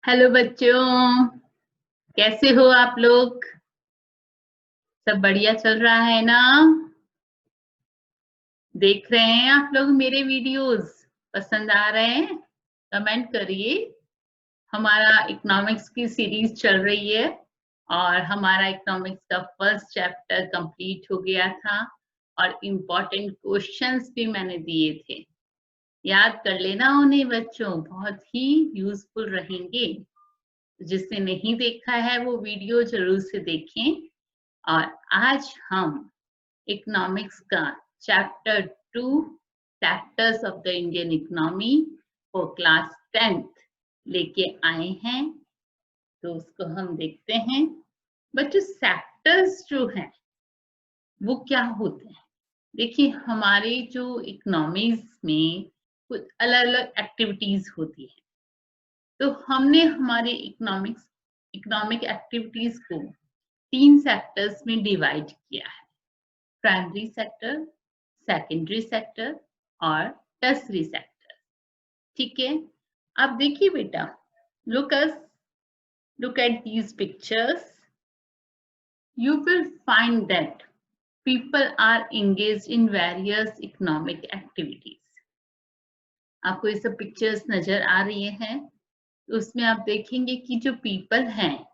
Hello बच्चों, कैसे हो आप लोग? सब बढ़िया चल रहा है ना? देख रहे हैं आप लोग मेरे वीडियोस? पसंद आ रहे हैं? कमेंट करिए। हमारा इकोनॉमिक्स की सीरीज चल रही है और हमारा इकोनॉमिक्स का फर्स्ट चैप्टर कंप्लीट हो गया था और इम्पोर्टेंट क्वेश्चंस भी मैंने दिए थे। याद कर लेना उन्हें बच्चों, बहुत ही यूजफुल रहेंगे। जिसने नहीं देखा है वो वीडियो जरूर से देखें। और आज हम इकोनॉमिक्स का chapter 2 factors of the Indian economy for class 10th लेके आए हैं। तो उसको हम देखते हैं। बच्चों, फैक्टर्स जो हैं वो क्या होते हैं? देखिए, हमारे जो इकोनॉमीज में कुछ अलग अलग एक्टिविटीज होती है। तो हमने हमारे इकोनॉमिक एक्टिविटीज को 3 सेक्टर्स में डिवाइड किया है। प्राइमरी सेक्टर, सेकेंडरी सेक्टर और टर्सरी सेक्टर। ठीक है, अब देखिए बेटा, look at these pictures. You will find that people are engaged in various economic activities. आपको ये सब पिक्चर्स नजर आ रही हैं? तो उसमें आप देखेंगे कि जो पीपल हैं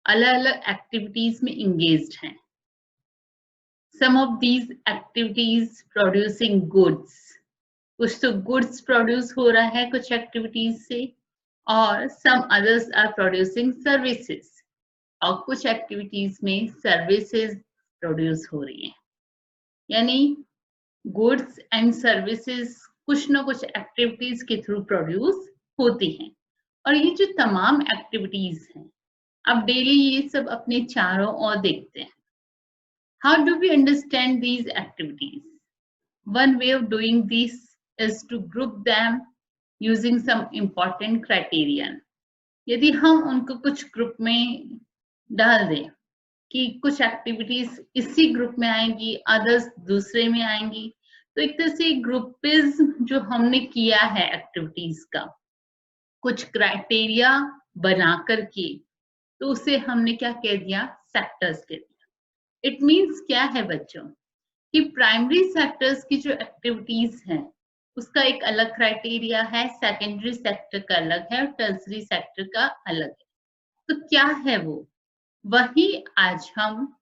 अलग अलग एक्टिविटीज में इंगेज्ड हैं। Some of these activities producing goods, कुछ तो गुड्स प्रोड्यूस हो रहा है कुछ एक्टिविटीज से, और some others are producing services, और कुछ एक्टिविटीज में सर्विसेज प्रोड्यूस हो रही हैं। यानी गुड्स एंड सर्विसेज कुछ ना कुछ एक्टिविटीज के थ्रू प्रोड्यूस होती हैं। और ये जो तमाम एक्टिविटीज हैं, अब डेली ये सब अपने चारों ओर देखते हैं। How do we understand these activities? One way of doing this is to group them using some important criterion. यदि हम उनको कुछ ग्रुप में डाल दें कि कुछ एक्टिविटीज इसी ग्रुप में आएंगी, अदर्स दूसरे में आएंगी, तो एक तरह से ग्रुपिज जो हमने किया है एक्टिविटीज का कुछ क्राइटेरिया बना करके, तो उसे हमने क्या कह दिया? सेक्टर्स कह दिया। इट मीन्स क्या है बच्चों कि प्राइमरी सेक्टर्स की जो एक्टिविटीज हैं उसका एक अलग क्राइटेरिया है, सेकेंडरी सेक्टर का अलग है और टर्सरी सेक्टर का अलग है। तो क्या है वो? वही आज हम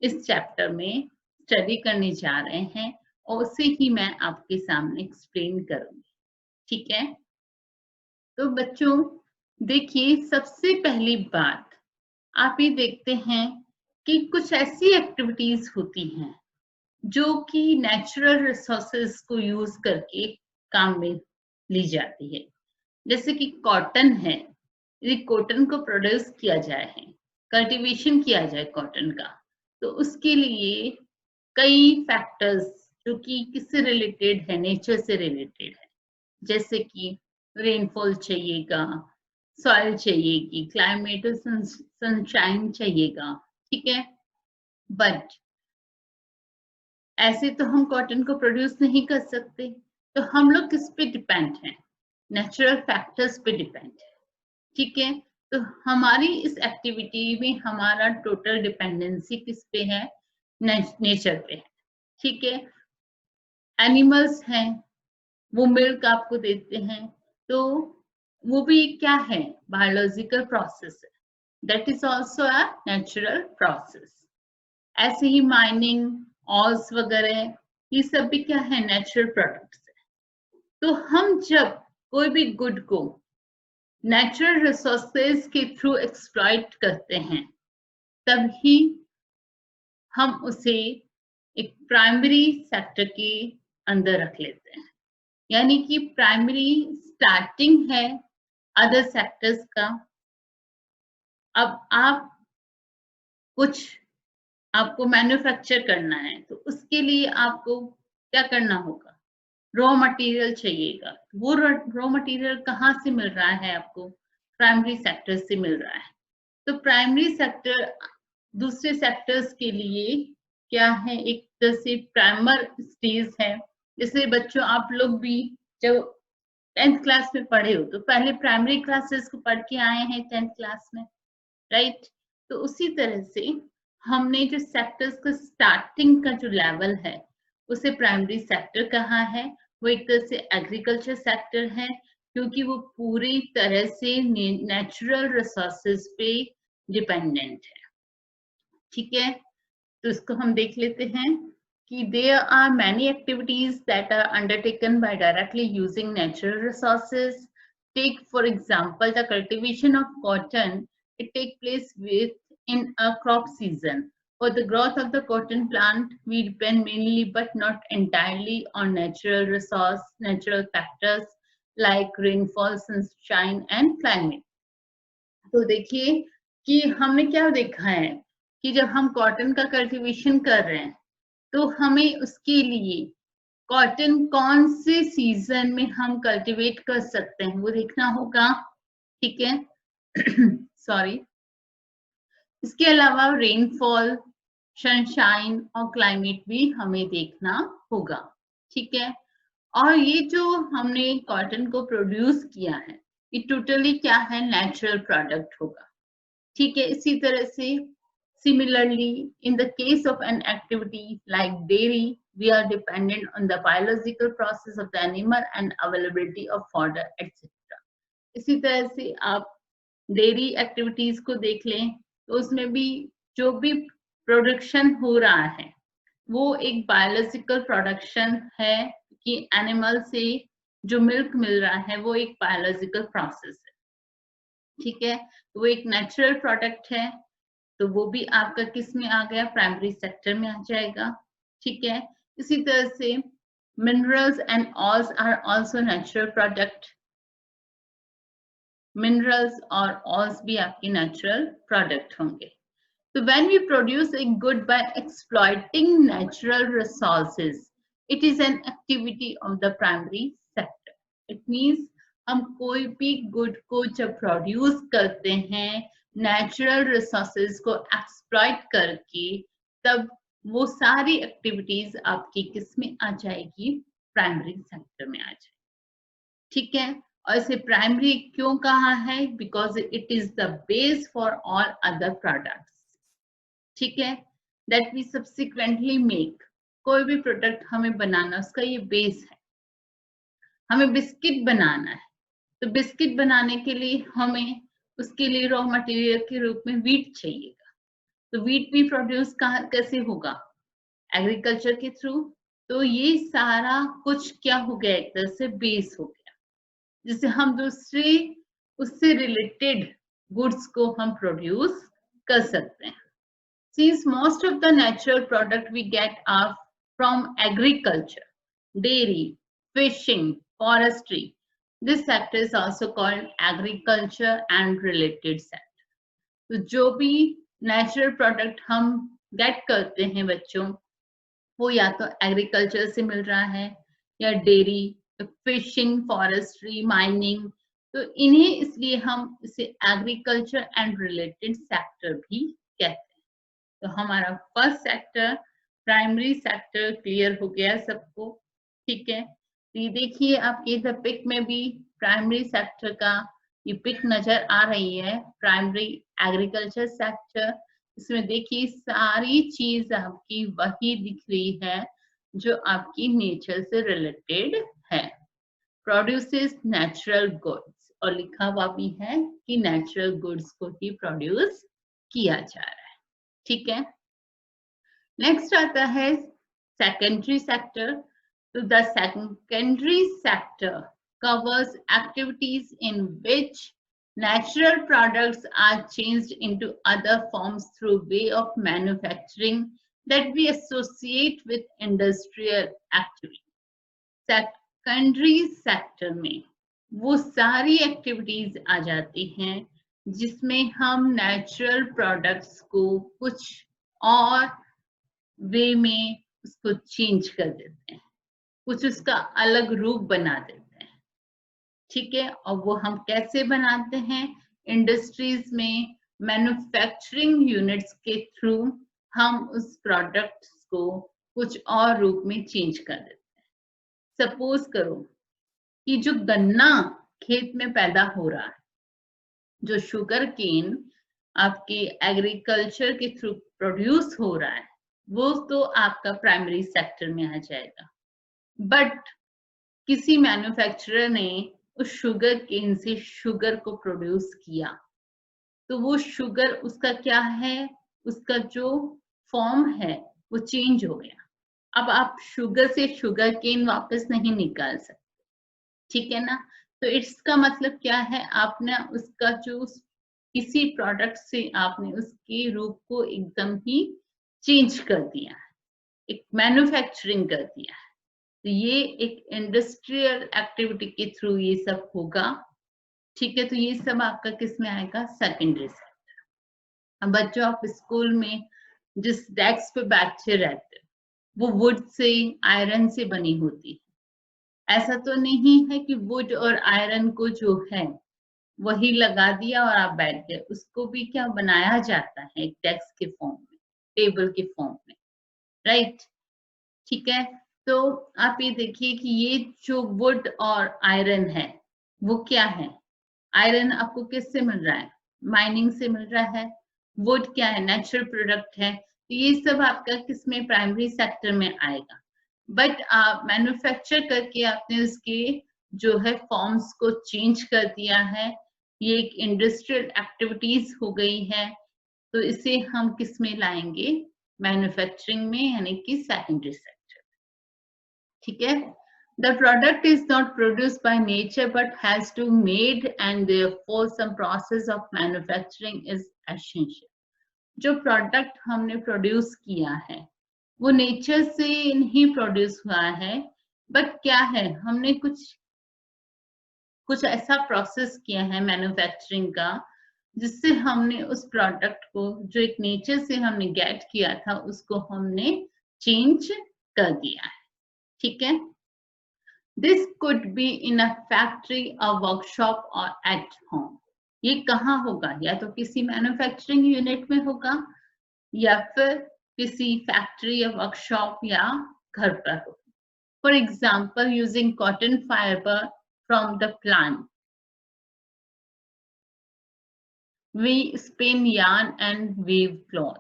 इस चैप्टर में स्टडी करने जा रहे हैं और उसे ही मैं आपके सामने एक्सप्लेन करूंगी। ठीक है, तो बच्चों देखिए, सबसे पहली बात आप ये देखते हैं कि कुछ ऐसी एक्टिविटीज होती हैं जो कि नेचुरल रिसोर्सेज को यूज करके काम में ली जाती है। जैसे कि कॉटन है, यदि कॉटन को प्रोड्यूस किया जाए, कल्टीवेशन किया जाए कॉटन का, तो उसके लिए कई फैक्टर्स जो कि किससे रिलेटेड है? नेचर से रिलेटेड है। जैसे कि रेनफॉल चाहिएगा, सॉइल चाहिएगी, क्लाइमेट सनशाइन चाहिएगा। ठीक है, बट ऐसे तो हम कॉटन को प्रोड्यूस नहीं कर सकते। तो हम लोग किस पे डिपेंड हैं? नेचुरल फैक्टर्स पे डिपेंड है। ठीक है, तो हमारी इस एक्टिविटी में हमारा टोटल डिपेंडेंसी किस पे है? नेचर पे है। ठीक है, एनिमल्स हैं, वो मिल्क आपको देते हैं, तो वो भी क्या है? बायोलॉजिकल प्रोसेस है। That is also a natural process. ऐसे ही माइनिंग, ऑल्स वगैरह, ये सब भी क्या है? नेचुरल प्रोडक्ट्स है। तो हम जब कोई भी गुड को नेचुरल रिसोर्सेज के थ्रू एक्सप्लॉइट करते हैं, तभी हम उसे एक प्राइमरी सेक्टर के अंदर रख लेते हैं। यानी कि प्राइमरी स्टार्टिंग है अदर सेक्टर्स का। अब आप कुछ आपको मैन्युफैक्चर करना है, तो उसके लिए आपको क्या करना होगा? रॉ मटेरियल चाहिएगा। वो रॉ मटेरियल कहाँ से मिल रहा है आपको? प्राइमरी सेक्टर से मिल रहा है। तो प्राइमरी सेक्टर दूसरे सेक्टर्स के लिए क्या है? एक तरह से प्राइमर स्टेज है। जैसे बच्चों आप लोग भी जब 10th क्लास में पढ़े हो तो पहले प्राइमरी क्लासेस को पढ़ के आए हैं 10th क्लास में, राइट? तो उसी तरह से हमने जो सेक्टर्स का स्टार्टिंग का जो लेवल है उसे प्राइमरी सेक्टर कहा है। वो एक तरह से एग्रीकल्चर सेक्टर है क्योंकि वो पूरी तरह से नेचुरल रिसोर्सेज पे डिपेंडेंट है, ठीक है? तो इसको हम देख लेते हैं कि there are many activities that are undertaken by directly using natural resources. Take for example the cultivation of cotton. It takes place within a crop season. For the growth of the cotton plant, we depend mainly but not entirely on natural factors like rainfall, sunshine and climate. तो देखिए कि हमने क्या देखा है कि जब हम कॉटन का कल्टीवेशन कर रहे हैं तो हमें उसके लिए कॉटन कौन से सीजन में हम कल्टीवेट कर सकते हैं वो देखना होगा, ठीक है? सॉरी। इसके अलावा रेनफॉल, सनशाइन और क्लाइमेट भी हमें देखना होगा, ठीक है? और ये जो हमने कॉटन को प्रोड्यूस किया है ये टोटली क्या है, नेचुरल प्रोडक्ट होगा, ठीक है? इसी तरह से similarly in the case of an activity like dairy, we are dependent on the biological process of the animal and availability of fodder etc. इसी तरह से आप डेयरी एक्टिविटीज को देख लें तो उसमें भी जो भी प्रोडक्शन हो रहा है वो एक बायोलॉजिकल प्रोडक्शन है कि एनिमल से जो मिल्क मिल रहा है वो एक बायोलॉजिकल प्रोसेस है, ठीक है? वो एक नेचुरल प्रोडक्ट है तो वो भी आपका किस में आ गया, प्राइमरी सेक्टर में आ जाएगा, ठीक है? इसी तरह से minerals and oils are also natural product. Minerals और ऑयल्स भी आपके नेचुरल प्रोडक्ट होंगे। So when we produce a good by exploiting natural resources, it is an activity of the primary sector. It means हम कोई भी good को जब produce करते हैं नेचुरल रिसोर्सेज को एक्सप्लॉइट करके, तब वो सारी एक्टिविटीज आपकी किस में आ जाएगी, प्राइमरी सेक्टर में आ जाएगी, ठीक है? और इसे प्राइमरी क्यों कहा है, because it is the base for all other products, ठीक है? That we subsequently make. कोई भी प्रोडक्ट हमें बनाना उसका ये बेस है। हमें बिस्किट बनाना है तो बिस्किट बनाने के लिए हमें उसके लिए रॉ मटेरियल के रूप में व्हीट चाहिएगा, तो व्हीट भी प्रोड्यूस कैसे होगा, एग्रीकल्चर के थ्रू। तो ये सारा कुछ क्या हो गया, एक तरह से बेस हो गया जिससे हम दूसरे उससे रिलेटेड गुड्स को हम प्रोड्यूस कर सकते हैं। Since most of the natural product we get are from agriculture, dairy, fishing, forestry, this sector is also called agriculture and related sector. तो जो भी natural product हम get करते हैं बच्चों, वो या तो एग्रीकल्चर से मिल रहा है या डेयरी, फिशिंग, फॉरेस्ट्री, माइनिंग, तो इन्हें इसलिए हम इसे एग्रीकल्चर एंड रिलेटेड सेक्टर भी कहते हैं। तो हमारा first sector primary sector clear हो गया सबको, ठीक है? तो ये देखिए आपके इधर पिक में भी प्राइमरी सेक्टर का ये पिक नजर आ रही है, प्राइमरी एग्रीकल्चर सेक्टर। इसमें देखिए सारी चीज आपकी वही दिख रही है जो आपकी नेचर से रिलेटेड है। प्रोड्यूसेस नेचुरल गुड्स, और लिखा हुआ भी है कि नेचुरल गुड्स को ही प्रोड्यूस किया जा रहा है, ठीक है? नेक्स्ट आता है सेकेंडरी सेक्टर। तो the secondary sector covers activities in which natural products are changed into other forms through way of manufacturing that we associate with industrial activity. Secondary sector में वो सारी एक्टिविटीज आ जाती हैं जिसमें हम नेचुरल प्रोडक्ट्स को कुछ और वे में उसको चेंज कर देते हैं, कुछ उसका अलग रूप बना देते हैं, ठीक है? और वो हम कैसे बनाते हैं, इंडस्ट्रीज में मैन्युफैक्चरिंग यूनिट्स के थ्रू हम उस प्रोडक्ट्स को कुछ और रूप में चेंज कर देते हैं। सपोज करो कि जो गन्ना खेत में पैदा हो रहा है, जो शुगर केन आपके एग्रीकल्चर के थ्रू प्रोड्यूस हो रहा है, वो तो आपका प्राइमरी सेक्टर में आ जाएगा। बट किसी मैन्युफैक्चरर ने उस शुगर केन से शुगर को प्रोड्यूस किया, तो वो शुगर उसका क्या है, उसका जो फॉर्म है वो चेंज हो गया। अब आप शुगर से शुगर केन वापस नहीं निकाल सकते, ठीक है ना। तो इसका मतलब क्या है, आपने उसका जो किसी प्रोडक्ट से आपने उसके रूप को एकदम ही चेंज कर दिया है, एक मैन्युफैक्चरिंग कर दिया है। तो ये एक इंडस्ट्रियल एक्टिविटी के थ्रू ये सब होगा, ठीक है। तो ये सब आपका किस में आएगा, सेकेंडरी सेक्टर। अब बच्चों, आप स्कूल में जिस डेस्क पे बैठे रहते वो वुड से, आयरन से बनी होती है। ऐसा तो नहीं है कि वुड और आयरन को जो है वही लगा दिया और आप बैठ गए, उसको भी क्या बनाया जाता है एक डेस्क के फॉर्म में, टेबल के फॉर्म में, राइट, ठीक है। तो आप ये देखिए कि ये जो वुड और आयरन है वो क्या है, आयरन आपको किससे मिल रहा है, माइनिंग से मिल रहा है। वुड क्या है, नेचुरल प्रोडक्ट है। तो ये सब आपका किसमें, प्राइमरी सेक्टर में आएगा। बट आप मैन्युफैक्चर करके आपने उसके जो है फॉर्म्स को चेंज कर दिया है, ये एक इंडस्ट्रियल एक्टिविटीज हो गई है। तो इसे हम किस में लाएंगे, मैन्युफैक्चरिंग में, यानी कि सेकेंडरी सेक्टर, ठीक है। The product is not produced by nature but has to made, and therefore some process of manufacturing is essential. जो प्रोडक्ट हमने प्रोड्यूस किया है वो नेचर से नहीं प्रोड्यूस हुआ है, बट क्या है, हमने कुछ ऐसा प्रोसेस किया है मैन्युफैक्चरिंग का, जिससे हमने उस प्रोडक्ट को जो एक नेचर से हमने गेट किया था उसको हमने चेंज कर दिया है, ठीक है। This could be in a factory, a workshop और एट होम। ये कहाँ होगा, या तो किसी मैन्युफैक्चरिंग यूनिट में होगा, या फिर किसी फैक्ट्री या वर्कशॉप या घर पर हो। For example, using cotton fibre from the plant, we spin yarn and weave cloth.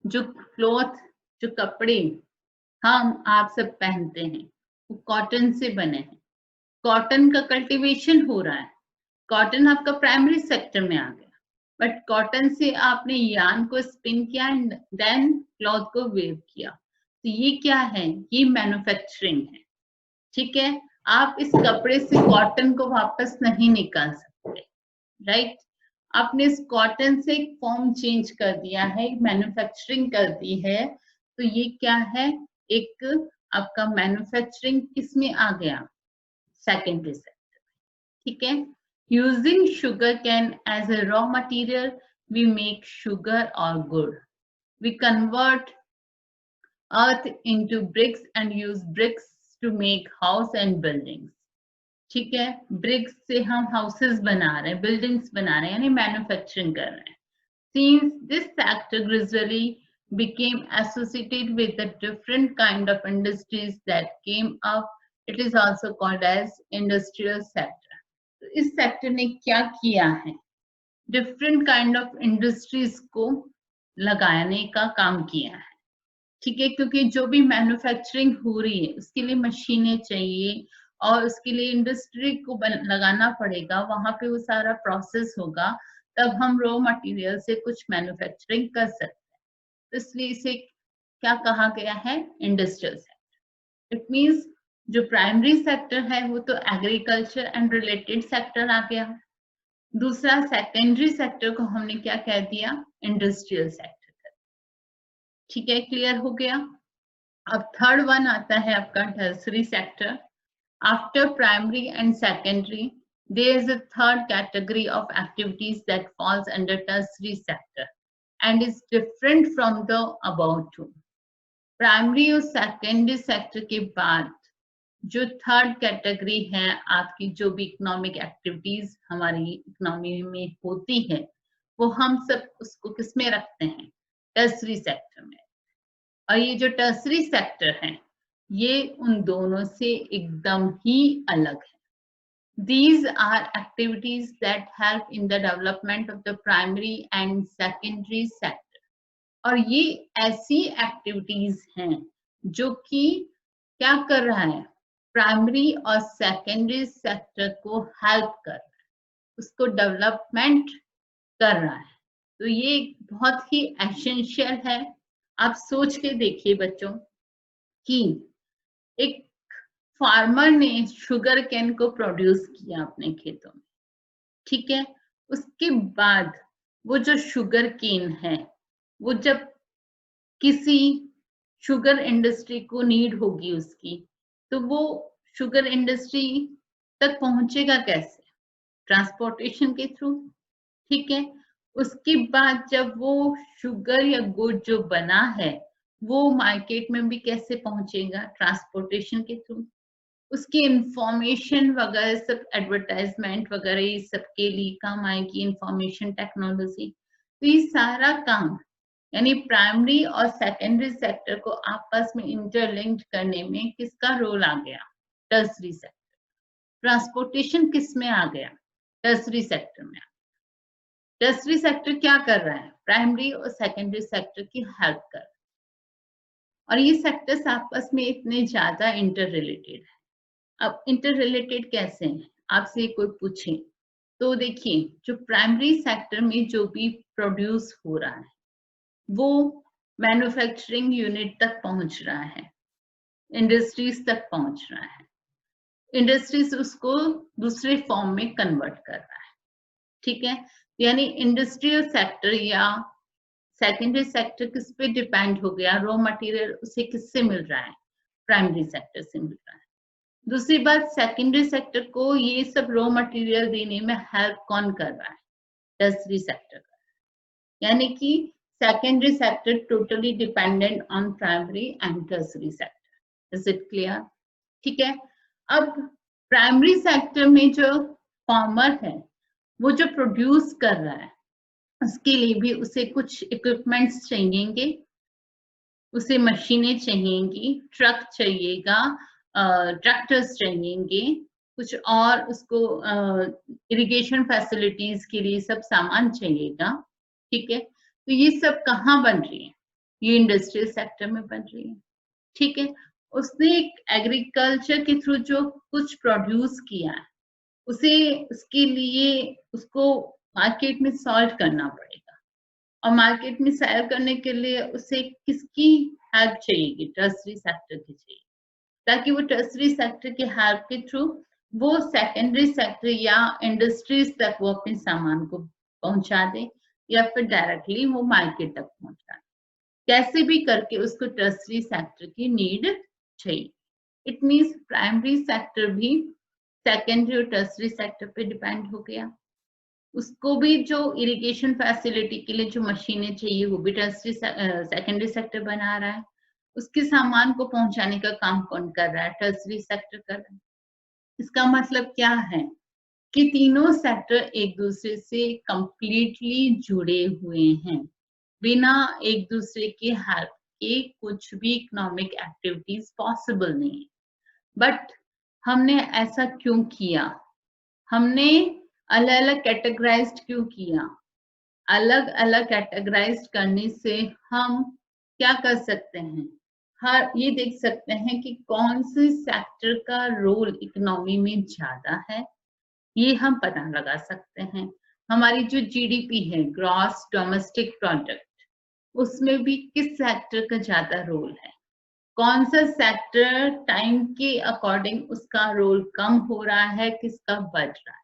जो क्लॉथ, जो कपड़े हम आप सब पहनते हैं वो कॉटन से बने हैं। कॉटन का कल्टीवेशन हो रहा है, कॉटन आपका प्राइमरी सेक्टर में आ गया, बट कॉटन से आपने यार्न को स्पिन किया एंड देन क्लॉथ को वेव किया। तो ये क्या है, ये मैन्युफैक्चरिंग है, ठीक है। आप इस कपड़े से कॉटन को वापस नहीं निकाल सकते, राइट। आपने इस कॉटन से एक फॉर्म चेंज कर दिया है, मैन्युफैक्चरिंग कर दी है। तो ये क्या है, एक आपका मैन्युफैक्चरिंग किस में आ गया, सेकेंडरी सेक्टर, ठीक है। Using sugar cane as a raw material, we make sugar or good. We convert earth into bricks and use bricks to make house and buildings. ठीक है, ब्रिक्स से हम हाउसेस बना रहे हैं, बिल्डिंग्स बना रहे हैं, यानी मैन्युफैक्चरिंग कर रहे हैं। Since this sector gradually became associated with the different kind of industries that came up, it is also called as industrial sector. तो इस सेक्टर ने क्या किया है, डिफरेंट काइंड ऑफ इंडस्ट्रीज को लगाने का काम किया है, ठीक है। क्योंकि जो भी मैन्युफैक्चरिंग हो रही है उसके लिए मशीनें चाहिए और उसके लिए इंडस्ट्री को लगाना पड़ेगा, वहां पे वो सारा प्रोसेस होगा, तब हम रॉ मटेरियल से कुछ मैन्युफैक्चरिंग कर सकते हैं। इसलिए इसे क्या कहा गया है, इंडस्ट्रियल सेक्टर। इट मींस जो प्राइमरी सेक्टर है वो तो एग्रीकल्चर एंड रिलेटेड सेक्टर आ गया, दूसरा सेकेंडरी सेक्टर को हमने क्या कह दिया, इंडस्ट्रियल सेक्टर, ठीक है, क्लियर हो गया। अब थर्ड वन आता है आपका tertiary sector. After primary and secondary there is a third category of activities that falls under tertiary sector and is different from the above two. Primary और secondary sector के बाद जो थर्ड कैटेगरी है आपकी, जो भी इकोनॉमिक एक्टिविटीज हमारी economy में होती है, वो हम सब उसको किस में रखते हैं, टर्सरी सेक्टर में। और ये जो टर्सरी सेक्टर है ये उन दोनों से एकदम ही अलग है, These are activities that help in the development of the primary and secondary sector. और ये ऐसी एक्टिविटीज हैं जो कि क्या कर रहा है, प्राइमरी और सेकेंडरी सेक्टर को हेल्प कर रहा है, उसको डेवलपमेंट कर रहा है। तो ये बहुत ही एसेंशियल है। आप सोच के देखिए बच्चों कि एक फार्मर ने शुगर केन को प्रोड्यूस किया अपने खेतों में, ठीक है। उसके बाद वो जो शुगर केन है, वो जब किसी शुगर इंडस्ट्री को नीड होगी उसकी, तो वो शुगर इंडस्ट्री तक पहुंचेगा कैसे? ट्रांसपोर्टेशन के थ्रू, ठीक है। उसके बाद जब वो शुगर या गुड जो बना है वो मार्केट में भी कैसे पहुंचेगा? ट्रांसपोर्टेशन के थ्रू। उसकी इंफॉर्मेशन वगैरह सब, एडवर्टाइजमेंट वगैरह ये सब के लिए काम आएगी इंफॉर्मेशन टेक्नोलॉजी। तो ये सारा काम यानी प्राइमरी और सेकेंडरी सेक्टर को आपस में इंटरलिंक्ड करने में किसका रोल आ गया? Tertiary sector. ट्रांसपोर्टेशन किस में आ गया? टर्सरी सेक्टर में। टर्सरी सेक्टर क्या कर रहा है? प्राइमरी और सेकेंडरी सेक्टर की हेल्प कर रहा है। और ये सेक्टर्स आपस में इतने ज्यादा इंटर रिलेटेड है। अब इंटर रिलेटेड कैसे हैं? आपसे कोई पूछे तो देखिए, जो प्राइमरी सेक्टर में जो भी प्रोड्यूस हो रहा है वो मैन्युफैक्चरिंग यूनिट तक पहुंच रहा है, इंडस्ट्रीज तक पहुंच रहा है। इंडस्ट्रीज उसको दूसरे फॉर्म में कन्वर्ट कर रहा है, ठीक है। यानी इंडस्ट्रियल सेक्टर या सेकेंडरी सेक्टर किस पे डिपेंड हो गया? रॉ मटेरियल उसे किससे मिल रहा है? प्राइमरी सेक्टर से मिल रहा है। दूसरी बात, सेकेंडरी सेक्टर को ये सब रॉ मटेरियल देने में हेल्प कौन कर रहा है? टर्सरी सेक्टर कर रहा है। यानी कि secondary sector totally dependent on primary and tertiary sector. Is it clear? ठीक है। अब प्राइमरी सेक्टर में जो फार्मर है वो जो प्रोड्यूस कर रहा है उसके लिए भी उसे कुछ इक्विपमेंट्स चाहिएंगे, उसे मशीनें चाहिएंगी, ट्रक चाहिएगा, ट्रैक्टर्स चाहिएंगे, कुछ और उसको इरिगेशन फैसिलिटीज के लिए सब सामान चाहिएगा, ठीक है। तो ये सब कहाँ बन रही है? ये इंडस्ट्रियल सेक्टर में बन रही है, ठीक है। उसने एग्रीकल्चर के थ्रू जो कुछ प्रोड्यूस किया है उसे उसके लिए उसको मार्केट में सॉल्व करना पड़ेगा, और मार्केट में सेल करने के लिए उसे किसकी हेल्प चाहिए? टर्सरी सेक्टर की चाहिए, ताकि वो टर्सरी सेक्टर के हेल्प के थ्रू वो सेकेंडरी सेक्टर या इंडस्ट्रीज तक वो अपने सामान को पहुंचा दे, या फिर डायरेक्टली वो मार्केट तक पहुंचा दे। कैसे भी करके उसको टर्सरी सेक्टर की नीड चाहिए। इट मीन्स प्राइमरी सेक्टर भी सेकेंडरी और टर्सरी सेक्टर पे डिपेंड हो गया। उसको भी जो इरिगेशन फैसिलिटी के लिए जो मशीनें चाहिए वो भी टर्सरी सेकेंडरी सेक्टर बना रहा है। उसके सामान को पहुंचाने का काम कौन कर रहा है? टर्सरी सेक्टर कर रहा है। इसका मतलब क्या है कि तीनों सेक्टर एक दूसरे से कंप्लीटली जुड़े हुए हैं। बिना एक दूसरे के हेल्प के कुछ भी इकोनॉमिक एक्टिविटीज पॉसिबल नहीं है। बट हमने ऐसा क्यों किया? हमने अलग अलग कैटेगराइज्ड क्यों किया? अलग अलग कैटेगराइज्ड करने से हम क्या कर सकते हैं? हर ये देख सकते हैं कि कौन से सेक्टर का रोल इकोनॉमी में ज्यादा है, ये हम पता लगा सकते हैं। हमारी जो जीडीपी है, ग्रॉस डोमेस्टिक प्रोडक्ट, उसमें भी किस सेक्टर का ज्यादा रोल है? कौन सा सेक्टर टाइम के अकॉर्डिंग उसका रोल कम हो रहा है, किसका बढ़ रहा है?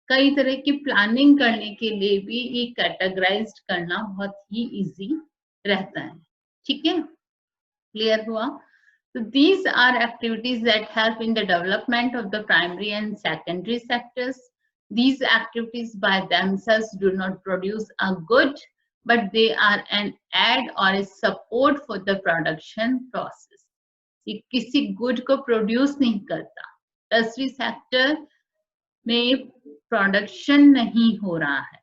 कई तरह की प्लानिंग करने के लिए भी ये कैटेगराइज्ड करना बहुत ही इजी रहता है, ठीक है। क्लियर हुआ? So these are activities that help in the development of the primary and secondary sectors. These activities by themselves do not produce a good, but they are an add or a support for the production process. ये किसी good को produce नहीं करता। Tertiary sector में production नहीं हो रहा है,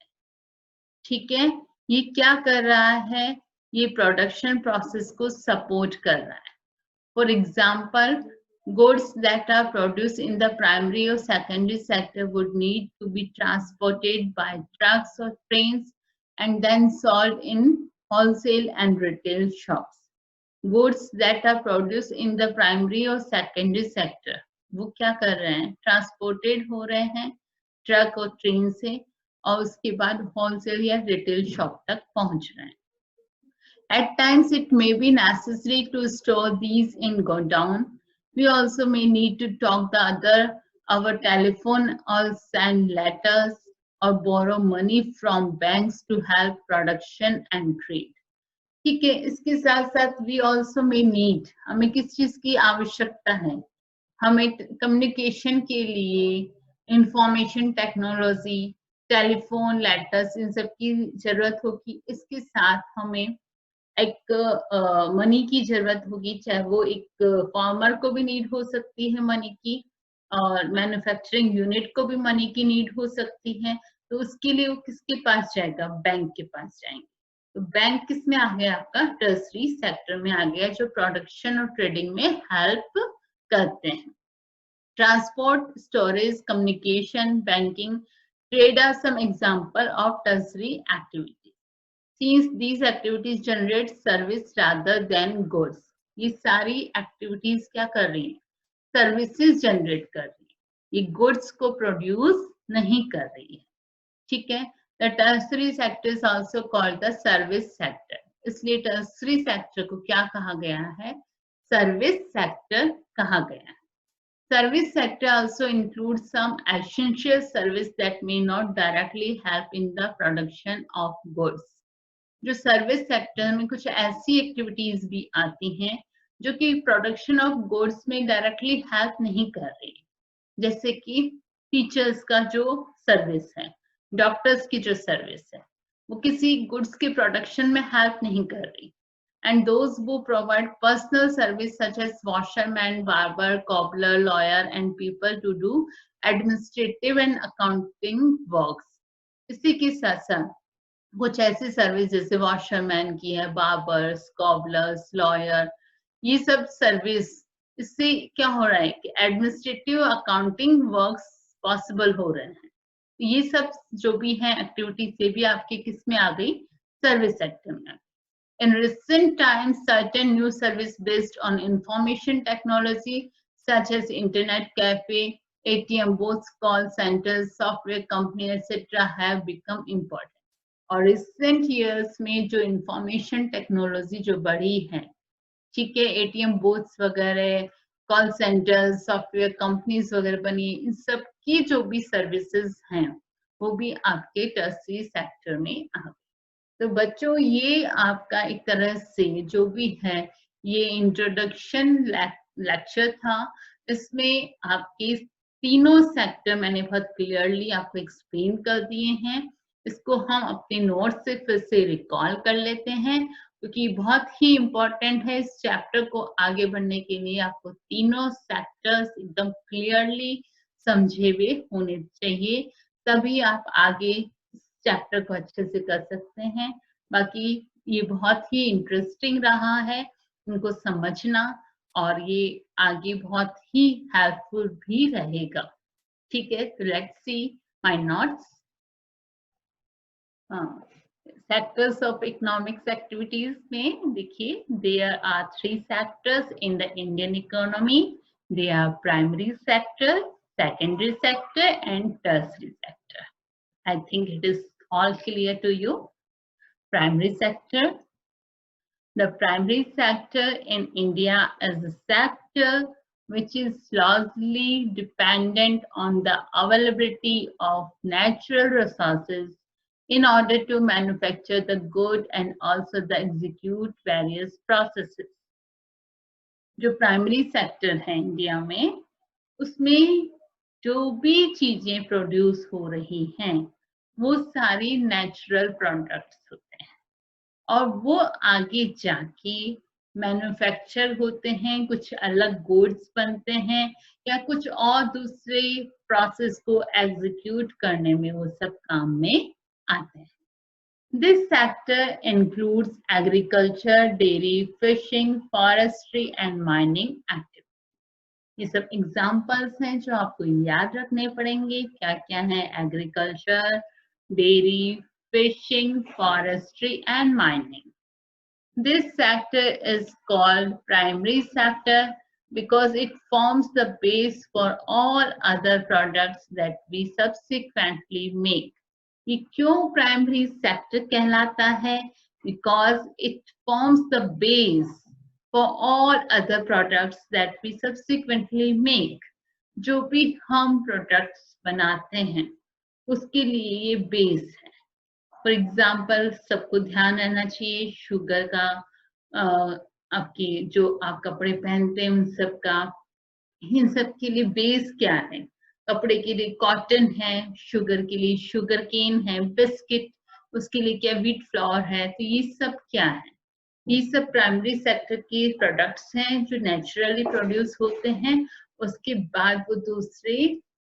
ठीक है। ये क्या कर रहा है? ये प्रोडक्शन प्रोसेस को सपोर्ट कर रहा है। For example, Goods that are produced in the primary or secondary sector would need to be transported by trucks or trains and then sold in wholesale and retail shops. Goods that are produced in the primary or secondary sector, वो क्या कर रहे हैं? Transported हो रहे हैं truck और train से और उसके बाद होलसेल या रिटेल शॉप तक पहुंच रहे हैं. At times, it may be necessary to store these in godown. We also may need to talk the other, our telephone or send letters or borrow money from banks to help production and trade. ठीक है, इसके साथ साथ we also may need, हमें किस चीज की आवश्यकता है? हमें कम्युनिकेशन के लिए इंफॉर्मेशन टेक्नोलॉजी, टेलीफोन, लेटर्स, इन सब की जरूरत होगी. इसके साथ हमें एक मनी की जरूरत होगी, चाहे वो एक फार्मर को भी नीड हो सकती है मनी की और मैन्युफैक्चरिंग यूनिट को भी मनी की नीड हो सकती है. तो उसके लिए वो किसके पास जाएगा? बैंक के पास जाएंगे. तो बैंक किस में आ गया? आपका टर्सरी सेक्टर में आ गया, जो प्रोडक्शन और ट्रेडिंग में हेल्प करते हैं. Transport, storage, communication, banking, trade are some example of tertiary activity. Since these activities generate service rather than goods, ये सारी एक्टिविटीज क्या कर रही हैं? सर्विसेज जनरेट कर रही है, ये गुड्स को प्रोड्यूस नहीं कर रही है. ठीक है. The tertiary sector is also called the service sector. इसलिए टर्सरी सेक्टर को क्या कहा गया है? सर्विस सेक्टर कहा गया है. Service sector also includes some essential service that may not directly help in the production of goods. जो सर्विस सेक्टर में कुछ ऐसी एक्टिविटीज भी आती हैं जो कि प्रोडक्शन ऑफ गुड्स में डायरेक्टली हेल्प नहीं कर रही, जैसे कि टीचर्स का जो सर्विस है, डॉक्टर्स की जो सर्विस है, वो किसी गुड्स के प्रोडक्शन में हेल्प नहीं कर रही. And those who provide personal service such as washerman, barber, cobbler, lawyer and people to do administrative and accounting works. इसी के साथ साथ कुछ ऐसी सर्विस जैसे वॉशरमैन की है, बार्बर्स, कॉबलर्स, लॉयर, ये सब सर्विस, इससे क्या हो रहा है कि एडमिनिस्ट्रेटिव अकाउंटिंग वर्क्स पॉसिबल हो रहे हैं. ये सब जो भी है एक्टिविटी से भी आपके किस में आ गई? सर्विस सेक्टर में. In recent times, certain new service based on information technology such as internet cafe, ATM booths, call centers, software company, etc. have become important. और रिसेंट ईयर्स में जो इंफॉर्मेशन टेक्नोलॉजी जो बढ़ी है, ठीक है, एटीएम बूथ्स वगैरह, कॉल सेंटर्स, सॉफ्टवेयर कंपनीज वगैरह बनी, इन सब की जो भी सर्विसेज हैं वो भी आपके टर्सरी सेक्टर में आ गए. तो बच्चों, ये आपका एक तरह से जो भी है ये इंट्रोडक्शन लेक्चर था. इसमें आपके तीनों सेक्टर मैंने बहुत क्लियरली आपको एक्सप्लेन कर दिए हैं. इसको हम अपने नोट से फिर से रिकॉल कर लेते हैं क्योंकि बहुत ही इम्पोर्टेंट है. इस चैप्टर को आगे बढ़ने के लिए आपको तीनों सेक्टर्स एकदम क्लियरली समझे हुए होने चाहिए, तभी आप आगे चैप्टर को अच्छे से कर सकते हैं. बाकी ये बहुत ही इंटरेस्टिंग रहा है इनको समझना और ये आगे बहुत ही हेल्पफुल भी रहेगा. ठीक है, तो let's see my notes. Sectors of economics activities में देखिए, there are 3 sectors in the Indian economy. They are primary sector, secondary sector and tertiary sector. I think it is all clear to you. Primary sector. The primary sector in India is a sector which is largely dependent on the availability of natural resources in order to manufacture the good and also the execute various processes. जो primary sector है India में, उसमें जो भी चीजें produce हो रही हैं वो सारी नेचुरल प्रोडक्ट्स होते हैं और वो आगे जाके मैन्युफैक्चर होते हैं, कुछ अलग गुड्स बनते हैं या कुछ और दूसरे प्रोसेस को एग्जीक्यूट करने में वो सब काम में आते हैं. This sector includes agriculture, dairy, fishing, forestry and mining activities. ये सब एग्जाम्पल्स हैं जो आपको याद रखने पड़ेंगे। क्या क्या है? Agriculture, dairy, fishing, forestry and mining. This sector is called primary sector because it forms the base for all other products that we subsequently make. ये क्यों प्राइमरी सेक्टर कहलाता है? Because it forms the base for all other products that we subsequently make. जो भी हम products बनाते हैं उसके लिए ये बेस है। फॉर एग्जाम्पल, सबको ध्यान रहना चाहिए शुगर का, आपकी जो आप कपड़े पहनते हैं उन सब का, इन सब के लिए बेस क्या है? कपड़े के लिए कॉटन है, शुगर के लिए शुगर केन है, बिस्किट उसके लिए क्या व्हीट फ्लोर है। तो ये सब क्या है? ये सब प्राइमरी सेक्टर के प्रोडक्ट्स हैं जो नेचुरली प्रोड्यूस होते हैं, उसके बाद वो दूसरे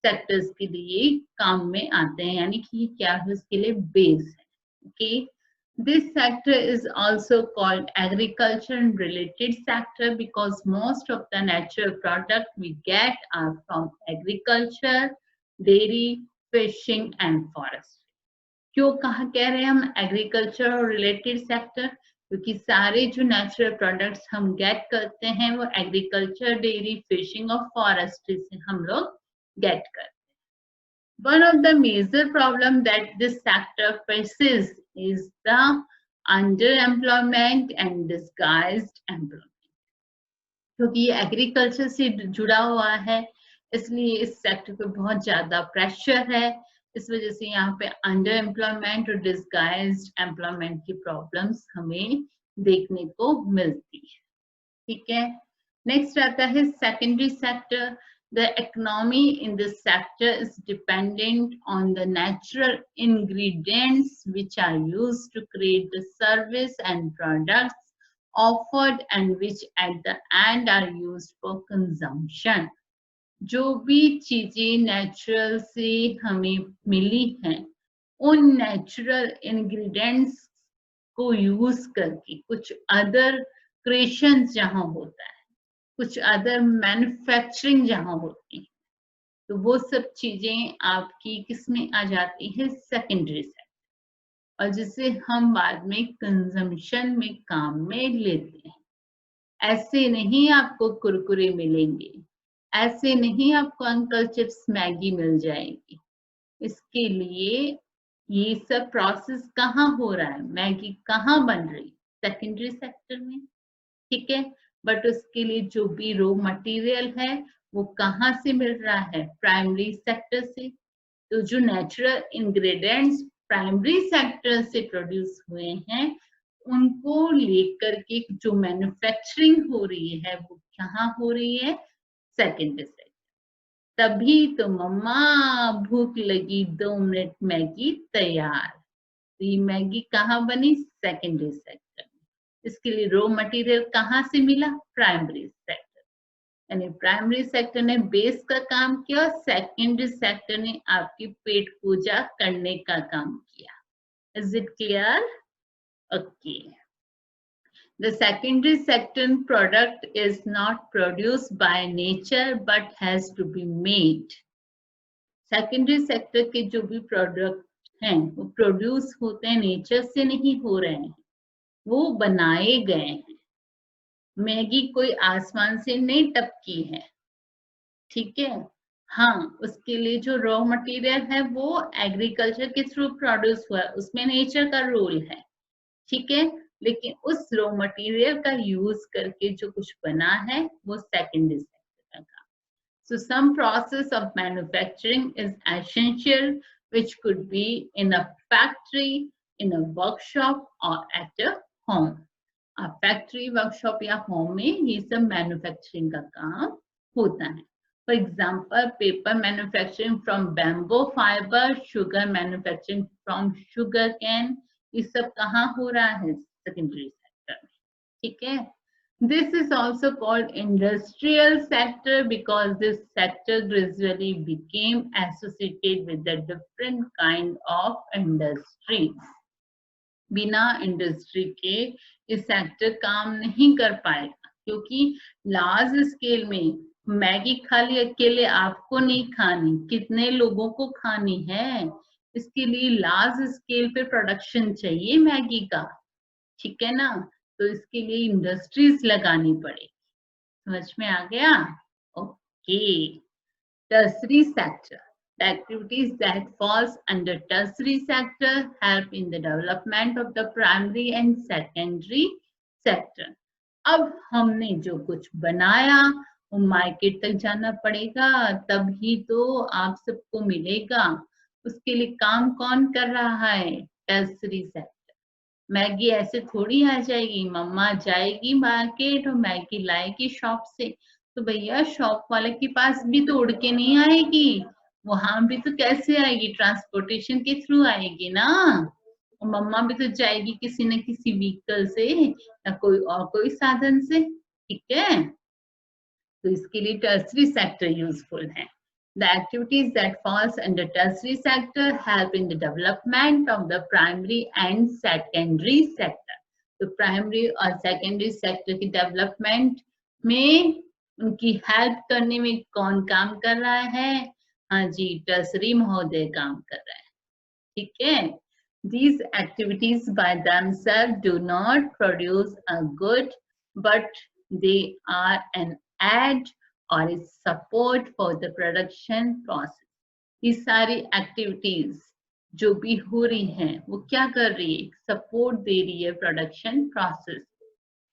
सेक्टर्स के लिए काम में आते हैं, यानी कि क्या है? उसके लिए बेस है। Okay, this sector is also called agriculture and related sector because most of the natural product we get are from agriculture, dairy, fishing and forestry. क्यों कह रहे हैं हम एग्रीकल्चर और रिलेटेड सेक्टर? क्योंकि सारे जो नेचुरल प्रोडक्ट्स हम गेट करते हैं वो एग्रीकल्चर, डेयरी, फिशिंग और फॉरेस्ट्री से हम लोग गेट करते हैं। One of the major problem that this sector faces is the underemployment and disguised employment. क्योंकि ये एग्रीकल्चर से जुड़ा हुआ है इसलिए इस सेक्टर पे बहुत ज्यादा प्रेशर है। इस वजह से यहाँ पे अंडर एम्प्लॉयमेंट और डिस्गाइज्ड एम्प्लॉयमेंट की प्रॉब्लम्स हमें देखने को मिलती है। ठीक है, नेक्स्ट आता है secondary sector. The economy in this sector is dependent on the natural ingredients which are used to create the service and products offered and which at the end are used for consumption. जो भी चीजें natural से हमें मिली हैं उन natural ingredients को use करके कुछ अदर क्रिएशंस जहां होता है, कुछ अदर मैन्युफैक्चरिंग जहां होती है, तो वो सब चीजें आपकी किसमें आ जाती है? सेकेंडरी सेक्टर, और जिसे हम बाद में कंजम्पशन में काम में लेते हैं। ऐसे नहीं आपको कुरकुरे मिलेंगे, ऐसे नहीं आपको अंकल चिप्स मैगी मिल जाएगी। इसके लिए ये सब प्रोसेस कहाँ हो रहा है? मैगी कहाँ बन रही? सेकेंडरी सेक्टर में। ठीक है, बट उसके लिए जो भी रॉ मटेरियल है वो कहाँ से मिल रहा है? प्राइमरी सेक्टर से। तो जो नेचुरल इंग्रेडिएंट्स प्राइमरी सेक्टर से प्रोड्यूस हुए हैं उनको लेकर के जो मैन्युफैक्चरिंग हो रही है वो कहाँ हो रही है? Secondary sector. तभी तो मम्मा भूख लगी 2 मिनट मैगी तैयार। तो ये मैगी कहाँ बनी? Secondary sector. इसके लिए रॉ मटेरियल कहाँ से मिला? Primary sector. यानी प्राइमरी सेक्टर ने बेस का काम किया, सेकेंडरी सेक्टर ने आपकी पेट पूजा करने का काम किया। Is it clear? Okay. The secondary sector product is not produced by nature but has to be made. Secondary sector के जो भी प्रोडक्ट हैं वो प्रोड्यूस होते हैं, नेचर से नहीं हो रहे हैं, वो बनाए गए हैं। मैगी कोई आसमान से नहीं टपकी है। ठीक है, हाँ, उसके लिए जो रॉ मटेरियल है वो एग्रीकल्चर के थ्रू प्रोड्यूस हुआ है, उसमें नेचर का रोल है। ठीक है, लेकिन उस रॉ मटेरियल का यूज करके जो कुछ बना है वो सेकेंडरी सेक्टर का काम। So some process of manufacturing is essential, which could be in a factory, in a workshop or at a home. Factory, workshop या होम में ये सब मैन्युफैक्चरिंग का काम होता है। For example, paper manufacturing from bamboo fibre, sugar manufacturing from sugar cane, ये सब कहाँ हो रहा है? सेकेंडरी सेक्टर में। ठीक है, this is also called industrial sector because this sector gradually became associated with the different kind of industries. बिना इंडस्ट्री के ये सेक्टर काम नहीं कर पाएगा क्योंकि लार्ज स्केल में मैगी खाली अकेले आपको नहीं खानी, कितने लोगों को खानी है, इसके लिए लार्ज स्केल पे प्रोडक्शन चाहिए मैगी का, ठीक है ना। तो इसके लिए इंडस्ट्रीज लगानी पड़ेगी। समझ में आ गया? Okay. Tertiary sector. The activities that falls under tertiary sector help in the development of the primary and secondary sector. अब हमने जो कुछ बनाया वो मार्केट तक जाना पड़ेगा, तभी तो आप सबको मिलेगा। उसके लिए काम कौन कर रहा है? Tertiary sector. मैगी ऐसे थोड़ी आ जाएगी, मम्मा जाएगी मार्केट और मैगी लाएगी शॉप से, तो भैया शॉप वाले के पास भी तो उड़ के नहीं आएगी, वहां भी तो कैसे आएगी? ट्रांसपोर्टेशन के थ्रू आएगी ना। और मम्मा भी तो जाएगी किसी न किसी व्हीकल से या कोई और कोई साधन से, ठीक है। तो इसके लिए टर्सरी सेक्टर यूजफुल है। The activities that falls under tertiary sector help in the development of the primary and secondary sector. तो प्राइमरी और सेकेंडरी सेक्टर की डेवलपमेंट में उनकी हेल्प करने में कौन काम कर रहा है? हाँ जी, टर्सरी महोदय काम कर रहा है, ठीक है। These activities by themselves do not produce a good, but they are an add or a support for the production process. ये सारी एक्टिविटीज जो भी हो रही हैं वो क्या कर रही है? सपोर्ट दे रही है production process.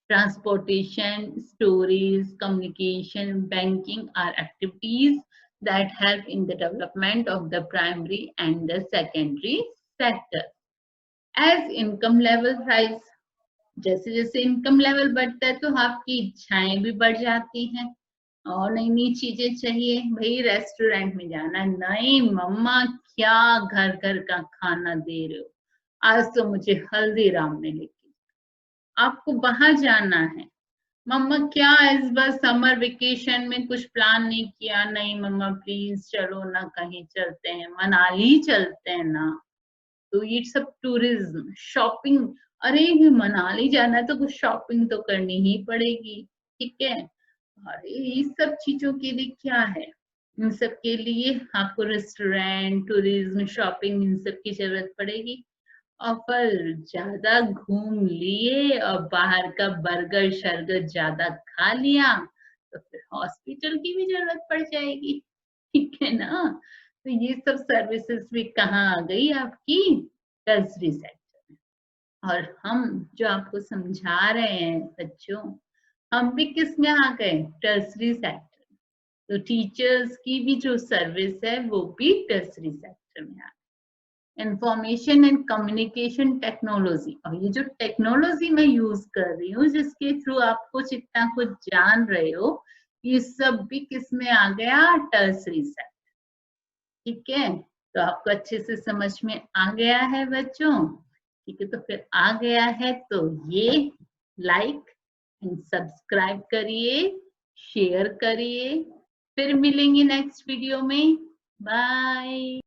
Transportation, storage, communication, banking are activities that help in the development of the primary and the secondary sector. As income level rise, जैसे जैसे इनकम लेवल बढ़ता है तो आपकी इच्छाएं भी बढ़ जाती हैं और नई नई चीजें चाहिए। भाई रेस्टोरेंट में जाना, नहीं मम्मा क्या घर घर का खाना दे रहे हो, आज तो मुझे हल्दीराम में लेके, आपको बाहर जाना है। मम्मा क्या इस बार समर वेकेशन में कुछ प्लान नहीं किया? नहीं मम्मा प्लीज चलो ना, कहीं चलते हैं, मनाली चलते हैं ना। तो ये सब टूरिज्म, शॉपिंग, अरे ये मनाली जाना है तो कुछ शॉपिंग तो करनी ही पड़ेगी, ठीक है। अरे ये सब चीजों के लिए क्या है? इन सब के लिए आपको रेस्टोरेंट, टूरिज्म, शॉपिंग, इन सब की जरूरत पड़ेगी। और फिर ज्यादा घूम लिए और बाहर का बर्गर शर्गर ज्यादा खा लिया तो फिर हॉस्पिटल की भी जरूरत पड़ जाएगी, ठीक है ना। तो ये सब सर्विसेज भी कहाँ आ गई? आपकी टर्सरी सेक्टर में। और हम जो आपको समझा रहे हैं बच्चों, हम भी किस में आ गए? Tertiary sector. तो टीचर्स की भी जो सर्विस है वो भी टर्सरी सेक्टर में आ गई। इंफॉर्मेशन एंड कम्युनिकेशन टेक्नोलॉजी, और ये जो टेक्नोलॉजी मैं यूज कर रही हूँ जिसके थ्रू आप कुछ इतना कुछ जान रहे हो, ये सब भी किस में आ गया? टर्सरी सेक्टर, ठीक है। तो आपको अच्छे से समझ में आ गया है बच्चों? ठीक है, तो फिर आ गया है तो ये लाइक एंड सब्सक्राइब करिए, शेयर करिए। फिर मिलेंगे नेक्स्ट वीडियो में। बाय।